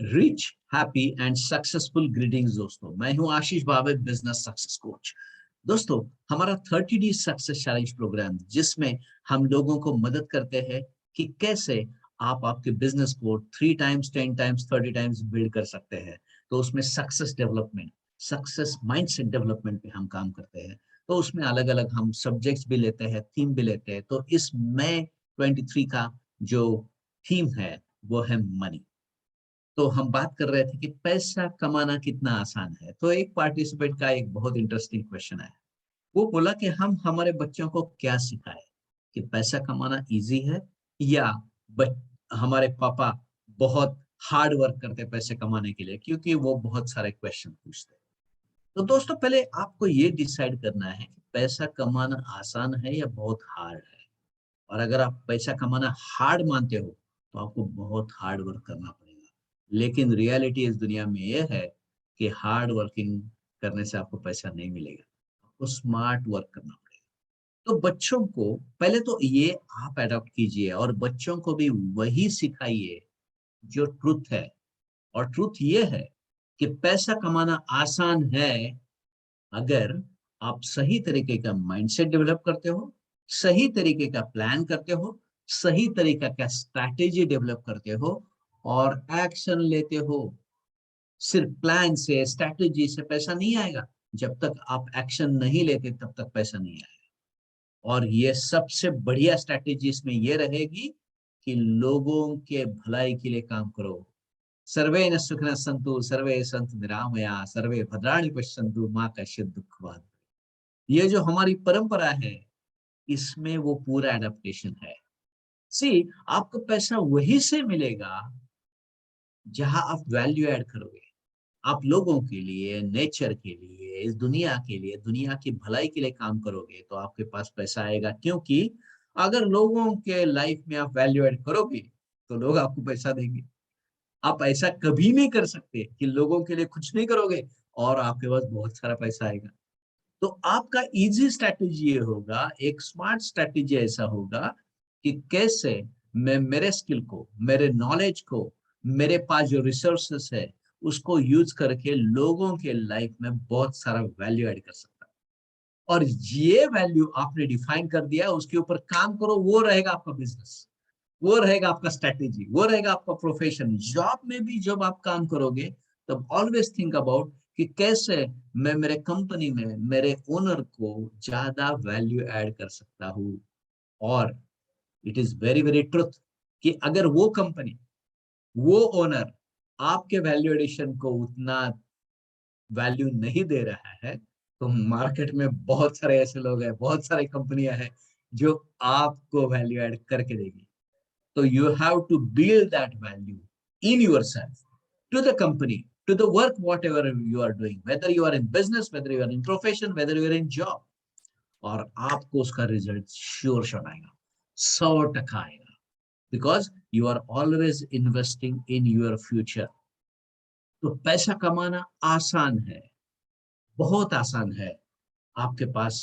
Rich, happy and successful greetings दोस्तों। मैं हूं आशीष भावे, बिजनेस सक्सेस कोच। दोस्तों, हमारा 30 डेज सक्सेस चैलेंज प्रोग्राम, जिसमें हम लोगों को मदद करते हैं कि कैसे आप आपके बिजनेस को 3 टाइम्स, 10 टाइम्स, 30 टाइम्स बिल्ड कर सकते हैं। तो उसमें success development, success mindset development पे हम काम करते हैं। तो उसमें अलग अलग हम सब्जेक्ट्स भी लेते हैं, थीम भी लेते हैं। तो इस मई 23 का जो थीम है वो है मनी। तो हम बात कर रहे थे कि पैसा कमाना कितना आसान है। तो एक पार्टिसिपेंट का एक बहुत इंटरेस्टिंग क्वेश्चन है। वो बोला कि हम हमारे बच्चों को क्या सिखाए कि पैसा कमाना इजी है, या हमारे पापा बहुत हार्ड वर्क करते पैसे कमाने के लिए, क्योंकि वो बहुत सारे क्वेश्चन पूछते हैं। तो दोस्तों, पहले आपको ये डिसाइड करना है कि पैसा कमाना आसान है या बहुत हार्ड है। और अगर आप पैसा कमाना हार्ड मानते हो तो आपको बहुत हार्ड वर्क करना पड़ेगा। लेकिन रियलिटी इस दुनिया में यह है कि हार्ड वर्किंग करने से आपको पैसा नहीं मिलेगा, आपको स्मार्ट वर्क करना पड़ेगा। तो बच्चों को पहले तो ये आप अडॉप्ट कीजिए और बच्चों को भी वही सिखाइए जो ट्रुथ है। और ट्रुथ ये है कि पैसा कमाना आसान है अगर आप सही तरीके का माइंडसेट डेवलप करते हो, सही तरीके का प्लान करते हो, सही तरीका का स्ट्रैटेजी डेवलप करते हो और एक्शन लेते हो। सिर्फ प्लान से, स्ट्रैटेजी से पैसा नहीं आएगा। जब तक आप एक्शन नहीं लेते तब तक पैसा नहीं आएगा। और ये सबसे बढ़िया स्ट्रैटेजी इसमें ये रहेगी कि लोगों के भलाई के लिए काम करो। सर्वे न सुखिनः सन्तु, सर्वे सन्तु निरामया, सर्वे भद्राणि पश्यन्तु माँ कश्चित् दुःखभाग्। ये जो हमारी परंपरा है, इसमें वो पूरा एडेप्टेशन है। सी, आपको पैसा वही से मिलेगा जहां आप वैल्यू ऐड करोगे। आप लोगों के लिए, नेचर के लिए, इस दुनिया के लिए, दुनिया की भलाई के लिए काम करोगे तो आपके पास पैसा आएगा। क्योंकि अगर लोगों के लाइफ में आप वैल्यू ऐड करोगे तो लोग आपको पैसा देंगे। आप ऐसा कभी नहीं कर सकते कि लोगों के लिए कुछ नहीं करोगे और आपके पास बहुत सारा पैसा आएगा। तो आपका इजी स्ट्रैटेजी ये होगा, एक स्मार्ट स्ट्रैटेजी ऐसा होगा कि कैसे मैं मेरे स्किल को, मेरे नॉलेज को, मेरे पास जो रिसोर्सेस है उसको यूज करके लोगों के लाइफ में बहुत सारा वैल्यू ऐड कर सकता हूं। और ये वैल्यू आपने डिफाइन कर दिया, उसके ऊपर काम करो। वो रहेगा आपका बिजनेस, वो रहेगा आपका स्ट्रैटेजी, वो रहेगा आपका प्रोफेशन। जॉब में भी जब आप काम करोगे तब ऑलवेज थिंक अबाउट कि कैसे मैं मेरे कंपनी में मेरे ओनर को ज्यादा वैल्यू ऐड कर सकता हूँ। और it is very very truth कि अगर वो कंपनी, वो ओनर आपके वैल्यू एडिशन को उतना वैल्यू नहीं दे रहा है, तो मार्केट में बहुत सारे ऐसे लोग हैं, बहुत सारे कंपनियां हैं जो आपको वैल्यू ऐड करके देगी। So you have to build that value in yourself, to the company, to the work, whatever you are doing, whether you are in business, whether you are in profession, whether you are in job. और आपको उसका result sure shot आएगा, 100% आएगा। Because you are always investing in your future. तो पैसा कमाना आसान है, बहुत आसान है। आपके पास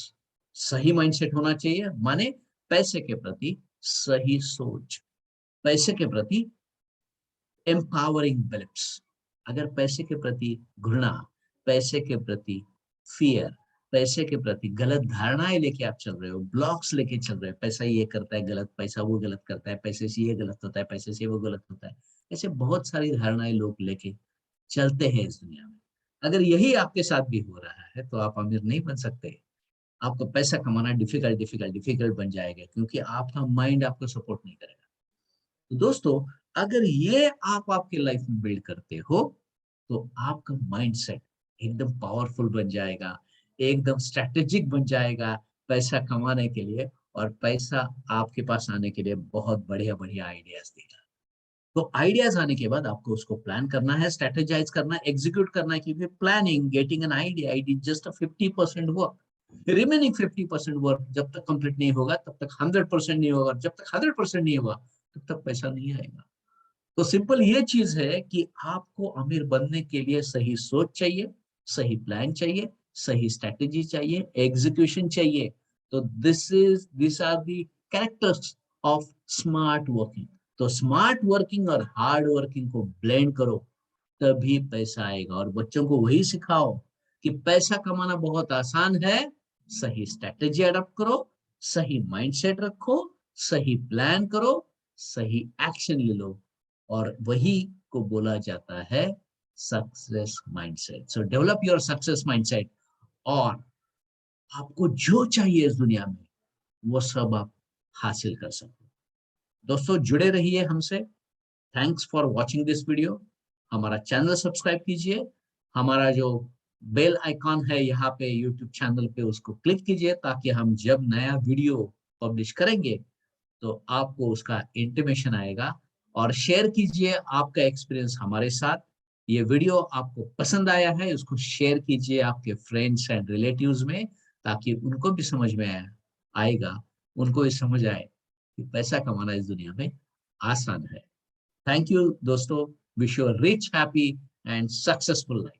सही माइंडसेट होना चाहिए, माने पैसे के प्रति सही सोच, पैसे के प्रति एम्पावरिंग बिलीफ्स। अगर पैसे के प्रति घृणा, पैसे के प्रति फियर, पैसे के प्रति गलत धारणाएं लेके आप चल रहे हो, ब्लॉक्स लेके चल रहे हो, पैसा ये करता है गलत, पैसा वो गलत करता है, पैसे से ये गलत होता है, पैसे से वो गलत होता है, ऐसे बहुत सारी धारणाएं लोग लेके चलते हैं इस दुनिया में। अगर यही आपके साथ भी हो रहा है तो आप अमीर नहीं बन सकते। आपको पैसा कमाना डिफिकल्ट डिफिकल्ट डिफिकल्ट बन जाएगा, क्योंकि आपका माइंड आपको सपोर्ट नहीं करेगा। तो दोस्तों, अगर ये आप आपके लाइफ में बिल्ड करते हो तो आपका माइंडसेट एकदम पावरफुल बन जाएगा, एकदम स्ट्रेटेजिक बन जाएगा पैसा कमाने के लिए। और पैसा आपके पास आने के लिए बहुत बढ़िया बढ़िया आइडियाज देगा। तो आइडियाज आने के बाद आपको उसको प्लान करना है, स्ट्रेटेजाइज करना है, एग्जीक्यूट करना है। क्योंकि planning, getting an idea, it is just a 50% work. Remaining 50% work जब तक कंप्लीट नहीं होगा तब तक 100% नहीं होगा। जब तक 100% नहीं होगा तब तक पैसा नहीं आएगा। तो सिंपल ये चीज है कि आपको अमीर बनने के लिए सही सोच चाहिए, सही प्लान चाहिए, सही स्ट्रेटेजी चाहिए, एग्जीक्यूशन चाहिए। तो this are the characters of smart working. तो स्मार्ट वर्किंग और हार्ड वर्किंग को ब्लेंड करो तभी पैसा आएगा। और बच्चों को वही सिखाओ कि पैसा कमाना बहुत आसान है, सही स्ट्रेटेजी अडॉप्ट करो, सही माइंडसेट रखो, सही प्लान करो, सही एक्शन ले लो, और वही को बोला जाता है success mindset. So develop your success mindset, और आपको जो चाहिए इस दुनिया में वो सब आप हासिल कर सको। दोस्तों जुड़े रहिए हमसे। Thanks for watching this video. हमारा चैनल सब्सक्राइब कीजिए, हमारा जो बेल आइकॉन है यहाँ पे यूट्यूब चैनल पे उसको क्लिक कीजिए, ताकि हम जब नया वीडियो पब्लिश करेंगे तो आपको उसका इंटीमेशन आएगा। और शेयर कीजिए आपका एक्सपीरियंस हमारे साथ। ये वीडियो आपको पसंद आया है, उसको शेयर कीजिए आपके फ्रेंड्स एंड रिलेटिव्स में, ताकि उनको भी समझ में आएगा, उनको भी समझ आए कि पैसा कमाना इस दुनिया में आसान है। थैंक यू दोस्तों। Wish you a rich, happy and successful life.